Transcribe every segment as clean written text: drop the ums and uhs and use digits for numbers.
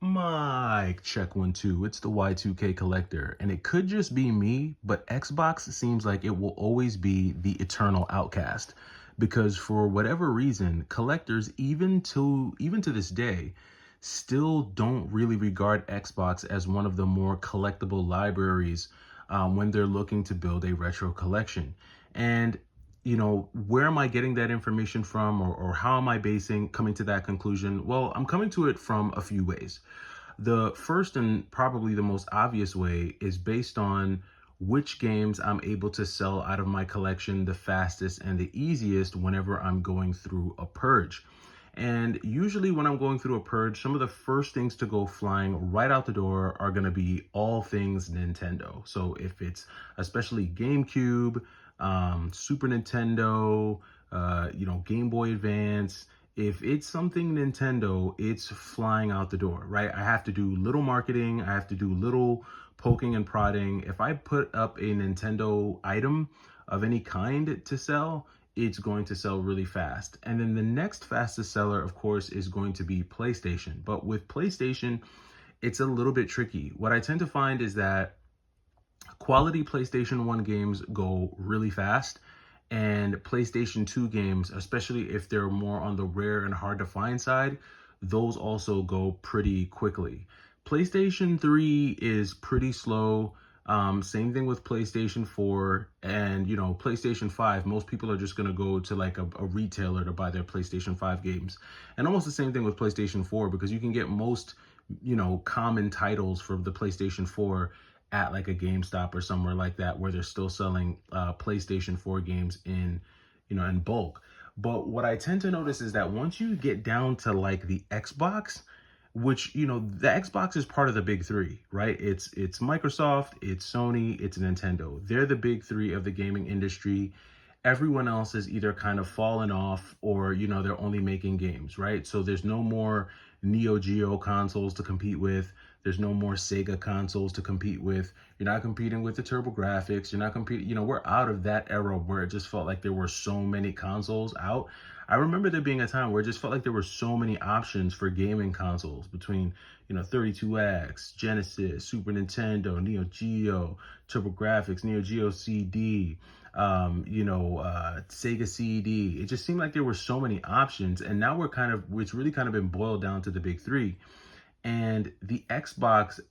Mike, check 1 2. It's the Y2K collector, and it could just be me, but Xbox seems like it will always be the eternal outcast because for whatever reason, collectors even to this day still don't really regard Xbox as one of the more collectible libraries when they're looking to build a retro collection. And where am I getting that information from, or how am I coming to that conclusion? Well, I'm coming to it from a few ways. The first and probably the most obvious way is based on which games I'm able to sell out of my collection the fastest and the easiest whenever I'm going through a purge. And usually, when I'm going through a purge, some of the first things to go flying right out the door are going to be all things Nintendo. So, if it's especially GameCube, Super Nintendo, Game Boy Advance, if it's something Nintendo, it's flying out the door, right? I have to do little marketing, I have to do little poking and prodding. If I put up a Nintendo item of any kind to sell, it's going to sell really fast. And then the next fastest seller, of course, is going to be PlayStation. But with PlayStation, it's a little bit tricky. What I tend to find is that quality PlayStation 1 games go really fast, and PlayStation 2 games, especially if they're more on the rare and hard to find side, those also go pretty quickly. PlayStation 3 is pretty slow. Same thing with PlayStation 4 and PlayStation 5. Most people are just gonna go to like a retailer to buy their PlayStation 5 games. And almost the same thing with PlayStation 4 because you can get most common titles for the PlayStation 4 at like a GameStop or somewhere like that where they're still selling PlayStation 4 games in bulk. But what I tend to notice is that once you get down to like the Xbox, which the Xbox is part of the big three, right? It's Microsoft, it's Sony, it's Nintendo. They're the big three of the gaming industry. Everyone else is either kind of fallen off or they're only making games, right? So there's no more Neo Geo consoles to compete with. There's no more Sega consoles to compete with. You're not competing with the TurboGrafx. You're not competing, we're out of that era where it just felt like there were so many consoles out. I remember there being a time where it just felt like there were so many options for gaming consoles between, 32X, Genesis, Super Nintendo, Neo Geo, TurboGrafx, Neo Geo CD, Sega CD. It just seemed like there were so many options, and now it's really kind of been boiled down to the big three. And the Xbox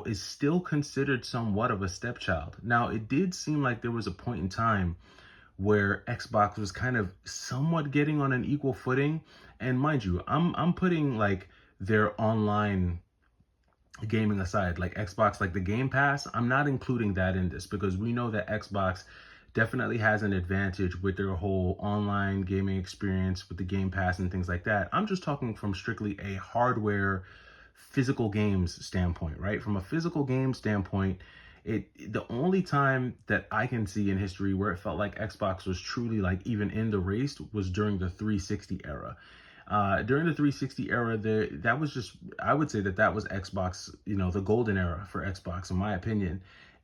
is still considered somewhat of a stepchild. Now, it did seem like there was a point in time where Xbox was kind of somewhat getting on an equal footing. And mind you, I'm putting like their online gaming aside, like Xbox, like the Game Pass, I'm not including that in this because we know that Xbox definitely has an advantage with their whole online gaming experience with the Game Pass and things like that. I'm just talking from strictly a hardware physical games standpoint, right? From a physical game standpoint, the only time that I can see in history where it felt like Xbox was truly like even in the race was during the 360 era. During the 360 era, that was just, I would say that was Xbox, the golden era for Xbox, in my opinion.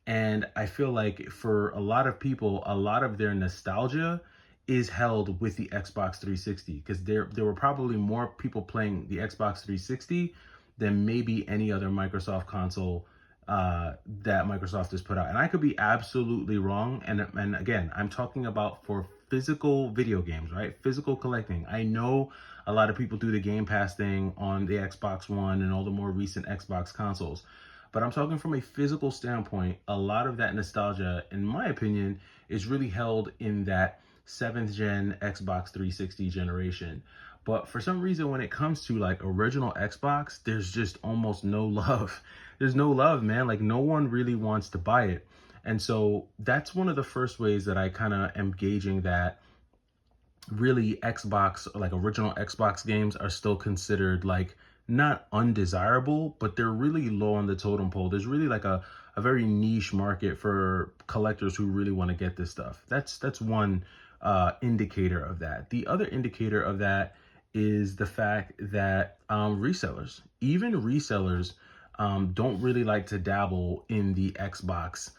And I feel like for a lot of people, a lot of their nostalgia is held with the Xbox 360 because there were probably more people playing the Xbox 360 than maybe any other Microsoft console that Microsoft has put out. And I could be absolutely wrong. And again, I'm talking about for physical video games, right? Physical collecting. I know a lot of people do the Game Pass thing on the Xbox One and all the more recent Xbox consoles. But I'm talking from a physical standpoint, a lot of that nostalgia, in my opinion, is really held in that 7th gen Xbox 360 generation. But for some reason, when it comes to like original Xbox, there's just almost no love. There's no love, man. Like no one really wants to buy it. And so that's one of the first ways that I kind of am gauging that really Xbox, like original Xbox games are still considered like not undesirable, but they're really low on the totem pole. There's really like a very niche market for collectors who really want to get this stuff. That's one indicator of that. The other indicator of that is the fact that even resellers, don't really like to dabble in the Xbox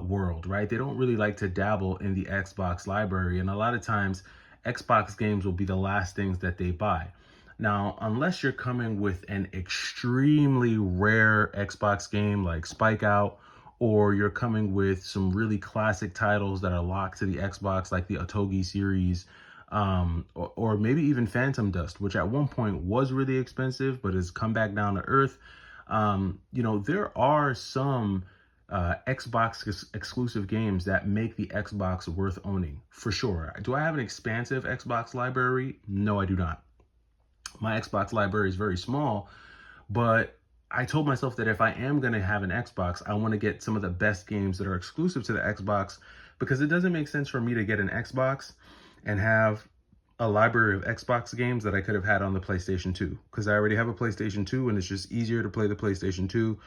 world, right? They don't really like to dabble in the Xbox library. And a lot of times, Xbox games will be the last things that they buy. Now, unless you're coming with an extremely rare Xbox game like Spike Out, or you're coming with some really classic titles that are locked to the Xbox, like the Otogi series, or maybe even Phantom Dust, which at one point was really expensive, but has come back down to earth. There are some Xbox exclusive games that make the Xbox worth owning, for sure. Do I have an expansive Xbox library? No, I do not. My Xbox library is very small, but I told myself that if I am going to have an Xbox, I want to get some of the best games that are exclusive to the Xbox, because it doesn't make sense for me to get an Xbox and have a library of Xbox games that I could have had on the PlayStation 2, because I already have a PlayStation 2 and it's just easier to play the PlayStation 2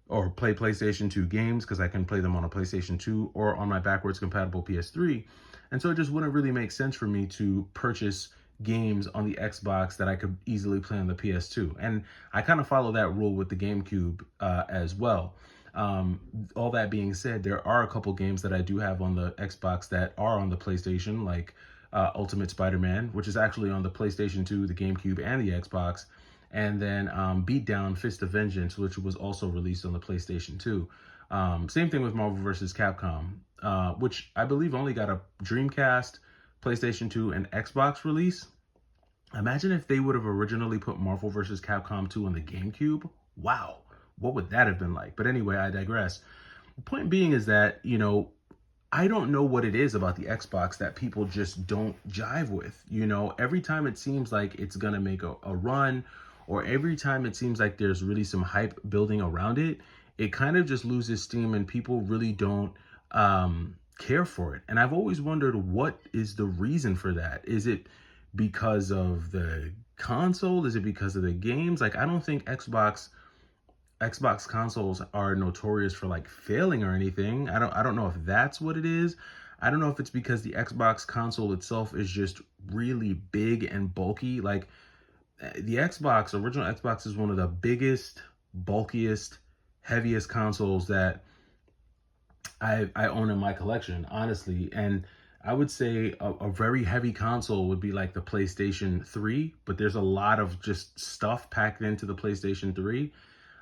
or play PlayStation 2 games because I can play them on a PlayStation 2 or on my backwards compatible PS3. And so it just wouldn't really make sense for me to purchase games on the Xbox that I could easily play on the PS2. And I kind of follow that rule with the GameCube as well. All that being said, there are a couple games that I do have on the Xbox that are on the PlayStation, like Ultimate Spider-Man, which is actually on the PlayStation 2, the GameCube, and the Xbox. And then Beatdown Fist of Vengeance, which was also released on the PlayStation 2. Same thing with Marvel vs. Capcom, which I believe only got a Dreamcast, PlayStation 2, and Xbox release. Imagine if they would have originally put Marvel vs. Capcom 2 on the GameCube. Wow, what would that have been like? But anyway, I digress. The point being is that, I don't know what it is about the Xbox that people just don't jive with. Every time it seems like it's going to make a run, or every time it seems like there's really some hype building around it, it kind of just loses steam and people really don't care for it. And I've always wondered, what is the reason for that? Is it because of the console? Is it because of the games? Like, I don't think Xbox consoles are notorious for like failing or anything. I don't know if that's what it is. I don't know if it's because the Xbox console itself is just really big and bulky. Like, the original Xbox is one of the biggest, bulkiest, heaviest consoles that I own in my collection, honestly. And I would say a very heavy console would be like the PlayStation 3, but there's a lot of just stuff packed into the PlayStation 3.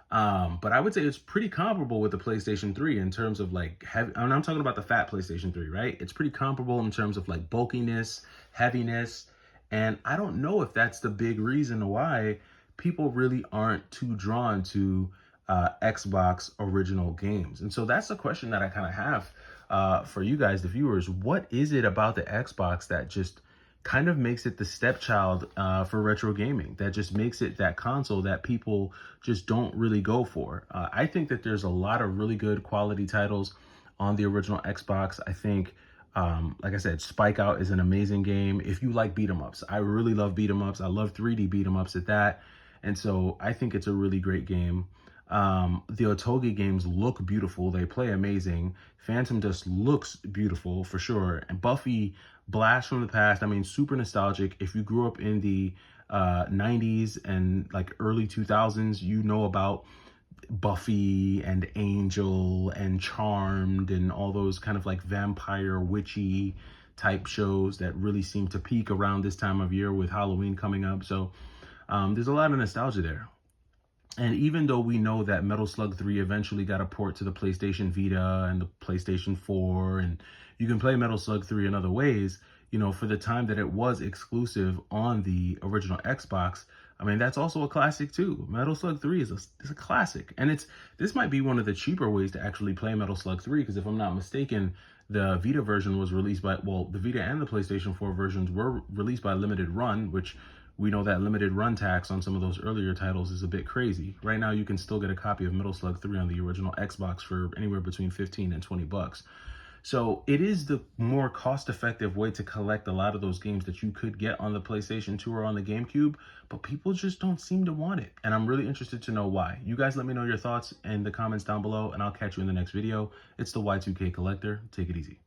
But I would say it's pretty comparable with the PlayStation 3 in terms of like heavy. I mean, I'm talking about the fat PlayStation 3, right? It's pretty comparable in terms of like bulkiness, heaviness. And I don't know if that's the big reason why people really aren't too drawn to Xbox original games. And so that's the question that I kind of have for you guys, the viewers. What is it about the Xbox that just kind of makes it the stepchild for retro gaming, that just makes it that console that people just don't really go for? I think that there's a lot of really good quality titles on the original Xbox. I think, like I said, Spike Out is an amazing game. If you like beat 'em ups, I really love beat 'em ups. I love 3D beat 'em ups at that. And so I think it's a really great game. The Otogi games look beautiful. They play amazing. Phantom Dust looks beautiful for sure. And Buffy, blast from the past. I mean, super nostalgic. If you grew up in the 90s and like early 2000s, you know about Buffy and Angel and Charmed and all those kind of like vampire witchy type shows that really seem to peak around this time of year with Halloween coming up. So there's a lot of nostalgia there. And even though we know that Metal Slug 3 eventually got a port to the PlayStation Vita and the PlayStation 4, and you can play Metal Slug 3 in other ways, for the time that it was exclusive on the original Xbox, I mean, that's also a classic too. Metal Slug 3 is a classic. And this might be one of the cheaper ways to actually play Metal Slug 3, because if I'm not mistaken, the Vita version was released by, the Vita and the PlayStation 4 versions were released by Limited Run, which we know that limited run tax on some of those earlier titles is a bit crazy. Right now, you can still get a copy of Metal Slug 3 on the original Xbox for anywhere between 15 and 20 bucks. So it is the more cost-effective way to collect a lot of those games that you could get on the PlayStation 2 or on the GameCube, but people just don't seem to want it. And I'm really interested to know why. You guys let me know your thoughts in the comments down below, and I'll catch you in the next video. It's the Y2K Collector. Take it easy.